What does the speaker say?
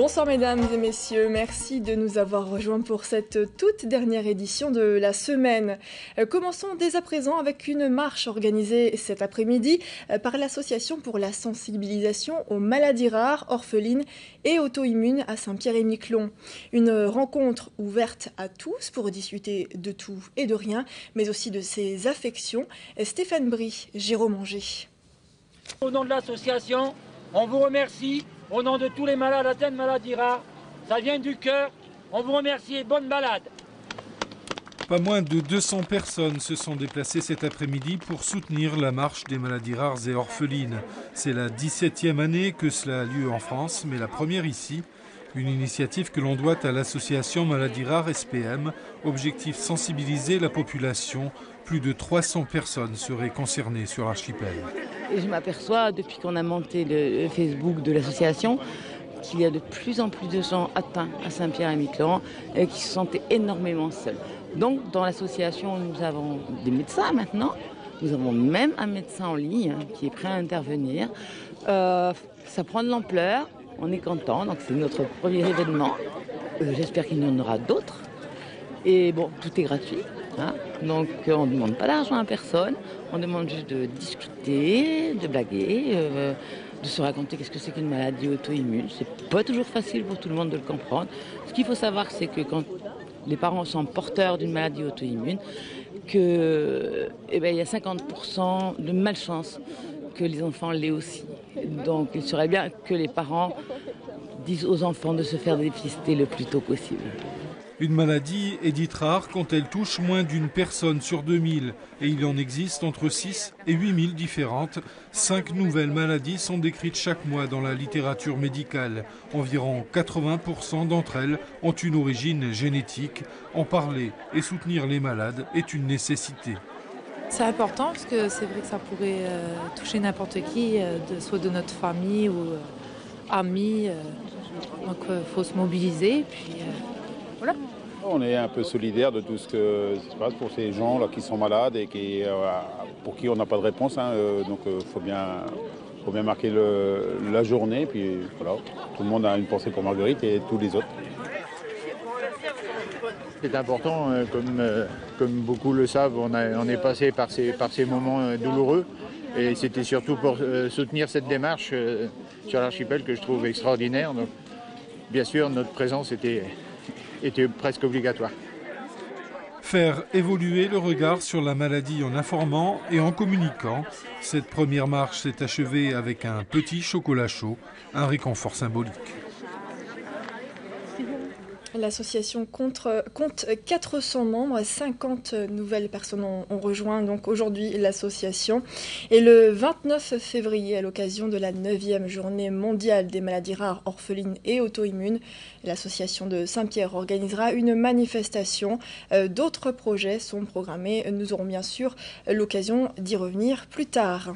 Bonsoir mesdames et messieurs, merci de nous avoir rejoints pour cette toute dernière édition de la semaine. Commençons dès à présent avec une marche organisée cet après-midi par l'Association pour la sensibilisation aux maladies rares, orphelines et auto-immunes à Saint-Pierre-et-Miquelon. Une rencontre ouverte à tous pour discuter de tout et de rien, mais aussi de ses affections. Stéphane Brie, Jérôme Anger. Au nom de l'association, on vous remercie. Au nom de tous les malades atteints de maladies rares, ça vient du cœur. On vous remercie et bonne balade. Pas moins de 200 personnes se sont déplacées cet après-midi pour soutenir la marche des maladies rares et orphelines. C'est la 17e année que cela a lieu en France, mais la première ici. Une initiative que l'on doit à l'association Maladies Rares SPM. Objectif sensibiliser la population. Plus de 300 personnes seraient concernées sur l'archipel. Et je m'aperçois, depuis qu'on a monté le Facebook de l'association, qu'il y a de plus en plus de gens atteints à Saint-Pierre-et-Miquelon qui se sentent énormément seuls. Donc, dans l'association, nous avons des médecins maintenant. Nous avons même un médecin en ligne qui est prêt à intervenir. Ça prend de l'ampleur. On est content, donc c'est notre premier événement. J'espère qu'il y en aura d'autres. Et bon, tout est gratuit. Hein, donc on ne demande pas d'argent à personne. On demande juste de discuter, de blaguer, de se raconter qu'est-ce que c'est qu'une maladie auto-immune. C'est pas toujours facile pour tout le monde de le comprendre. Ce qu'il faut savoir, c'est que quand les parents sont porteurs d'une maladie auto-immune, que, il y a 50% de malchance que les enfants l'aient aussi. Donc il serait bien que les parents disent aux enfants de se faire dépister le plus tôt possible. Une maladie est dite rare quand elle touche moins d'une personne sur 2000 et il en existe entre 6 et 8000 différentes. 5 nouvelles maladies sont décrites chaque mois dans la littérature médicale. Environ 80% d'entre elles ont une origine génétique. En parler et soutenir les malades est une nécessité. C'est important parce que c'est vrai que ça pourrait toucher n'importe qui, soit de notre famille ou amis. Donc il faut se mobiliser. Puis, voilà. On est un peu solidaire de tout ce qui se passe pour ces gens là qui sont malades et pour qui on n'a pas de réponse. Donc il faut bien marquer la journée. Puis voilà, tout le monde a une pensée pour Marguerite et tous les autres. C'est important, comme beaucoup le savent, on est passé par ces moments douloureux. Et c'était surtout pour soutenir cette démarche sur l'archipel que je trouve extraordinaire. Donc, bien sûr, notre présence était presque obligatoire. Faire évoluer le regard sur la maladie en informant et en communiquant. Cette première marche s'est achevée avec un petit chocolat chaud, un réconfort symbolique. L'association compte 400 membres, 50 nouvelles personnes ont rejoint donc aujourd'hui l'association. Et le 29 février, à l'occasion de la 9e journée mondiale des maladies rares, orphelines et auto-immunes, l'association de Saint-Pierre organisera une manifestation. D'autres projets sont programmés. Nous aurons bien sûr l'occasion d'y revenir plus tard.